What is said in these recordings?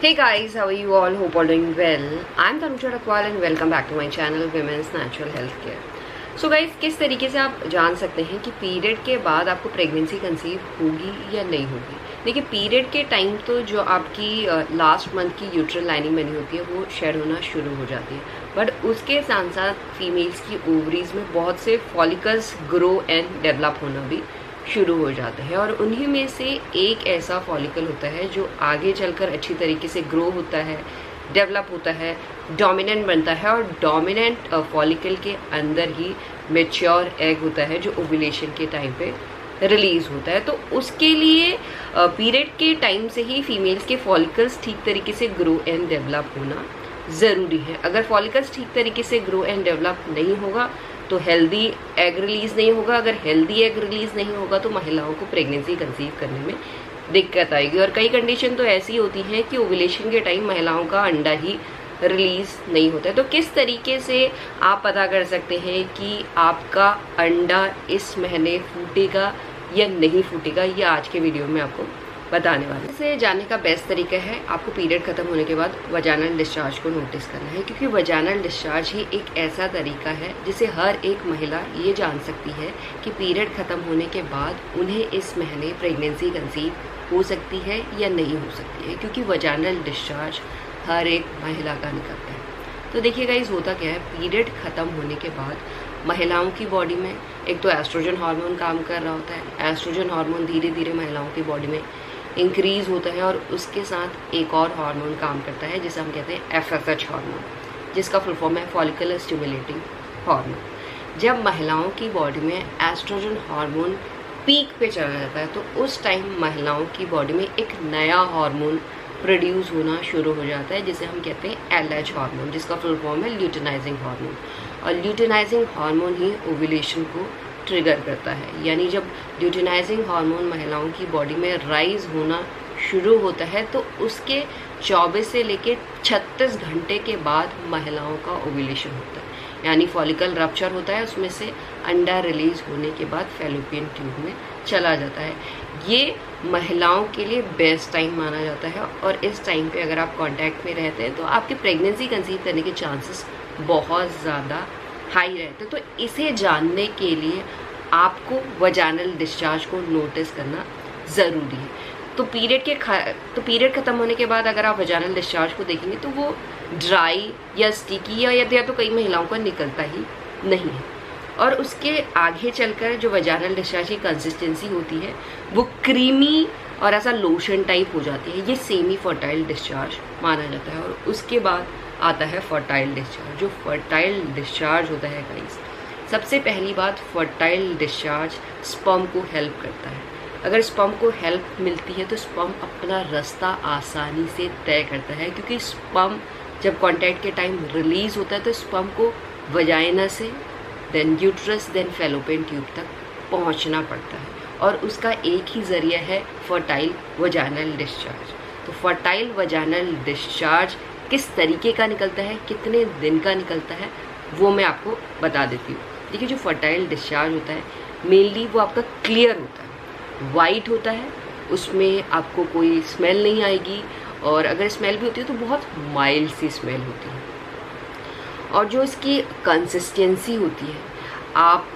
Hey guys, how are you all? Hope all doing well. I'm Tanuja Rakwal and welcome back to my channel Women's Natural Health Care. So guys, किस तरीके से आप जान सकते हैं कि period के बाद आपको प्रेगनेंसी कंसीव होगी या नहीं होगी। देखिए, पीरियड के टाइम तो जो आपकी लास्ट मंथ की यूट्रल लाइनिंग बनी होती है वो शेड होना शुरू हो जाती है, बट उसके साथ साथ फीमेल्स की ओवरीज में बहुत से फॉलिकल्स ग्रो एंड डेवलप होना भी शुरू हो जाता है। और उन्हीं में से एक ऐसा फॉलिकल होता है जो आगे चलकर अच्छी तरीके से ग्रो होता है, डेवलप होता है, डोमिनेंट बनता है, और डोमिनेंट फॉलिकल के अंदर ही मैच्योर एग होता है जो ओव्यूलेशन के टाइम पे रिलीज होता है। तो उसके लिए पीरियड के टाइम से ही फीमेल्स के फॉलिकल्स ठीक तरीके से ग्रो एंड डेवलप होना ज़रूरी है। अगर फॉलिकल्स ठीक तरीके से ग्रो एंड डेवलप नहीं होगा तो हेल्दी एग रिलीज नहीं होगा। अगर हेल्दी एग रिलीज नहीं होगा तो महिलाओं को प्रेगनेंसी कंसीव करने में दिक्कत आएगी। और कई कंडीशन तो ऐसी होती हैं कि ओव्यूलेशन के टाइम महिलाओं का अंडा ही रिलीज नहीं होता है। तो किस तरीके से आप पता कर सकते हैं कि आपका अंडा इस महीने फूटेगा या नहीं फूटेगा, ये आज के वीडियो में आपको बताने वाले। इसे जानने का बेस्ट तरीका है आपको पीरियड खत्म होने के बाद वजानल डिस्चार्ज को नोटिस करना है, क्योंकि वजानल डिस्चार्ज ही एक ऐसा तरीका है जिसे हर एक महिला ये जान सकती है कि पीरियड खत्म होने के बाद उन्हें इस महीने प्रेगनेंसी कंसीव हो सकती है या नहीं हो सकती है, क्योंकि वजानल डिस्चार्ज हर एक महिला का निकलता है। तो देखिए गाइस, होता क्या है, पीरियड खत्म होने के बाद महिलाओं की बॉडी में एक तो एस्ट्रोजन हार्मोन काम कर रहा होता है। एस्ट्रोजन हार्मोन धीरे धीरे महिलाओं की बॉडी में इंक्रीज होता है, और उसके साथ एक और हार्मोन काम करता है जिसे हम कहते हैं FSH हार्मोन, जिसका फुल फॉर्म है फॉलिकुलर स्टिमुलेटिंग हार्मोन। जब महिलाओं की बॉडी में एस्ट्रोजन हार्मोन पीक पे चला जाता है तो उस टाइम महिलाओं की बॉडी में एक नया हार्मोन प्रोड्यूस होना शुरू हो जाता है जिसे हम कहते हैं LH हार्मोन, जिसका फुल फॉर्म है ल्यूटिनाइजिंग हार्मोन। और ल्यूटिनाइजिंग हार्मोन ही ओव्यूलेशन को ट्रिगर करता है। यानी जब ल्यूटिनाइजिंग हार्मोन महिलाओं की बॉडी में राइज होना शुरू होता है तो उसके 24 से लेकर 36 घंटे के बाद महिलाओं का ओव्यूलेशन होता है, यानी फॉलिकल रप्चर होता है, उसमें से अंडा रिलीज होने के बाद फैलोपियन ट्यूब में चला जाता है। ये महिलाओं के लिए बेस्ट टाइम माना जाता है, और इस टाइम पे अगर आप कांटेक्ट में रहते हैं तो आपकी प्रेगनेंसी कंसीव करने के चांसेस बहुत ज़्यादा हाई रहते। तो इसे जानने के लिए आपको वजानल डिस्चार्ज को नोटिस करना ज़रूरी है। तो पीरियड ख़त्म होने के बाद अगर आप वजानल डिस्चार्ज को देखेंगे तो वो ड्राई या स्टिकी या तो कई महिलाओं का निकलता ही नहीं है। और उसके आगे चलकर जो वजानल डिस्चार्ज की कंसिस्टेंसी होती है वो क्रीमी और ऐसा लोशन टाइप हो जाती है। ये सेमी फर्टाइल डिस्चार्ज माना जाता है। और उसके बाद आता है फर्टाइल डिस्चार्ज। जो फर्टाइल डिस्चार्ज होता है गाइस, सबसे पहली बात, फर्टाइल डिस्चार्ज स्पर्म को हेल्प करता है। अगर स्पर्म को हेल्प मिलती है तो स्पर्म अपना रास्ता आसानी से तय करता है, क्योंकि स्पर्म जब कॉन्टैक्ट के टाइम रिलीज होता है तो स्पर्म को वजाइना से then uterus then fallopian tube तक पहुंचना पड़ता है, और उसका एक ही जरिया है फर्टाइल वजानल डिस्चार्ज। तो फर्टाइल वजानल डिस्चार्ज किस तरीके का निकलता है, कितने दिन का निकलता है, वो मैं आपको बता देती हूँ। देखिए, जो फर्टाइल डिस्चार्ज होता है मेनली वो आपका क्लियर होता है, वाइट होता है, उसमें आपको कोई स्मेल नहीं आएगी, और अगर स्मेल भी होती है तो बहुत माइल्ड सी स्मेल होती है। और जो इसकी कंसिस्टेंसी होती है, आप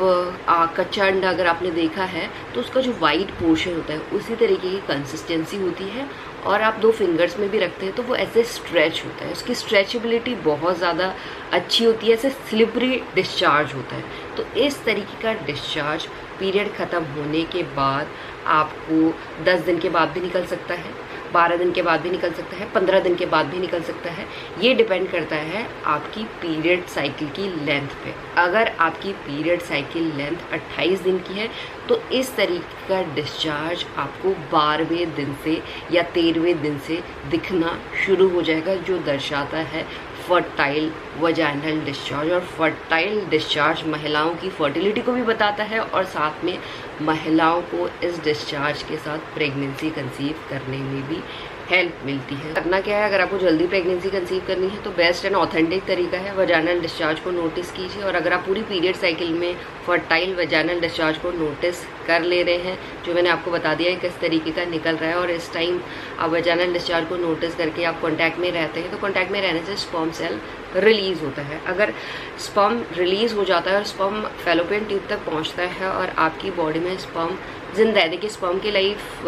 कच्चा अंडा अगर आपने देखा है तो उसका जो वाइट पोर्शन होता है उसी तरीके की कंसिस्टेंसी होती है, और आप 2 फिंगर्स में भी रखते हैं तो वो ऐसे स्ट्रेच होता है। उसकी स्ट्रेचेबिलिटी बहुत ज़्यादा अच्छी होती है, ऐसे स्लिपरी डिस्चार्ज होता है। तो इस तरीके का डिस्चार्ज पीरियड ख़त्म होने के बाद आपको 10 दिन के बाद भी निकल सकता है, 12 दिन के बाद भी निकल सकता है, 15 दिन के बाद भी निकल सकता है। ये डिपेंड करता है आपकी पीरियड साइकिल की लेंथ पे। अगर आपकी पीरियड साइकिल लेंथ 28 दिन की है तो इस तरीके का डिस्चार्ज आपको 12वें दिन से या 13वें दिन से दिखना शुरू हो जाएगा, जो दर्शाता है फर्टाइल वजाइनल डिस्चार्ज। और फर्टाइल डिस्चार्ज महिलाओं की फर्टिलिटी को भी बताता है, और साथ में महिलाओं को इस डिस्चार्ज के साथ प्रेगनेंसी कंसीव करने में भी हेल्प मिलती है। करना क्या है, अगर आपको जल्दी प्रेगनेंसी कंसीव करनी है तो बेस्ट एंड ऑथेंटिक तरीका है वजाइनल डिस्चार्ज को नोटिस कीजिए। और अगर आप पूरी पीरियड साइकिल में फर्टाइल वजाइनल डिस्चार्ज को नोटिस कर ले रहे हैं, जो मैंने आपको बता दिया है किस तरीके का निकल रहा है, और इस टाइम आप वजाइनल डिस्चार्ज को नोटिस करके आप कॉन्टैक्ट में रहते हैं, तो कॉन्टैक्ट में रहने से स्पर्म सेल रिलीज होता है। अगर स्पर्म रिलीज हो जाता है और स्पर्म फैलोपियन ट्यूब तक पहुंचता है और आपकी बॉडी में स्पर्म जिंदा है, देखिए स्पर्म की लाइफ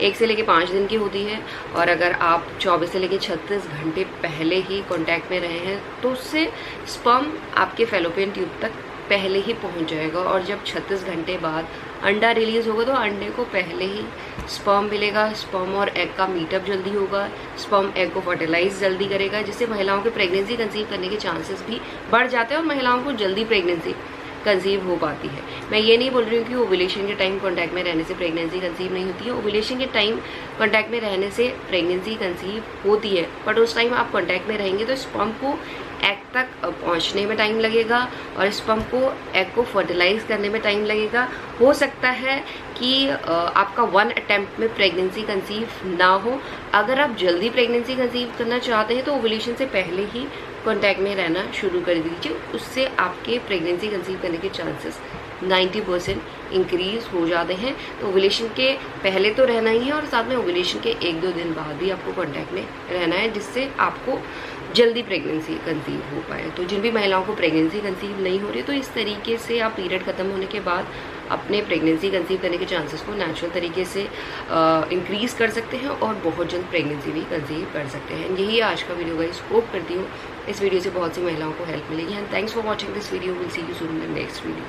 1 से लेकर 5 दिन की होती है, और अगर आप 24 से लेकर 36 घंटे पहले ही कांटेक्ट में रहे हैं तो उससे स्पर्म आपके फैलोपियन ट्यूब तक पहले ही पहुंच जाएगा। और जब 36 घंटे बाद अंडा रिलीज होगा तो अंडे को पहले ही स्पर्म मिलेगा, स्पर्म और एग का मीटअप जल्दी होगा, स्पर्म एग को फर्टिलाइज जल्दी करेगा, जिससे महिलाओं के प्रेगनेंसी कंसीव करने के चांसेस भी बढ़ जाते हैं और महिलाओं को जल्दी प्रेगनेंसी कंसीव हो पाती है। मैं ये नहीं बोल रही हूँ कि ओव्यूलेशन के टाइम कांटेक्ट में रहने से प्रेगनेंसी कंसीव नहीं होती है। ओव्यूलेशन के टाइम कांटेक्ट में रहने से प्रेगनेंसी कंसीव होती है, बट उस टाइम आप कांटेक्ट में रहेंगे तो स्पर्म को एग तक पहुंचने में टाइम लगेगा और स्पर्म को एग को फर्टिलाइज करने में टाइम लगेगा। हो सकता है कि आपका 1 अटेम्प्ट में प्रेगनेंसी कंसीव ना हो। अगर आप जल्दी प्रेगनेंसी कंसीव करना चाहते हैं तो ओव्यूलेशन से पहले ही कांटेक्ट में रहना शुरू कर दीजिए, उससे आपके प्रेगनेंसी कंसीव करने के चांसेस 90% इंक्रीज हो जाते हैं। तो ओव्यूलेशन के पहले तो रहना ही है और साथ में ओव्यूलेशन के 1-2 दिन बाद भी आपको कांटेक्ट में रहना है, जिससे आपको जल्दी प्रेगनेंसी कंसीव हो पाए। तो जिन भी महिलाओं को प्रेगनेंसी कंसीव नहीं हो रही, तो इस तरीके से आप पीरियड खत्म होने के बाद अपने प्रेगनेंसी कंसीव करने के चांसेस को नेचुरल तरीके से इंक्रीज कर सकते हैं और बहुत जल्द प्रेगनेंसी भी कंसीव कर सकते हैं। यही आज का वीडियो गाइस, होप करती हूँ इस वीडियो से बहुत सी महिलाओं को हेल्प मिलेगी। And thanks for watching this video. Will see you soon in the next video.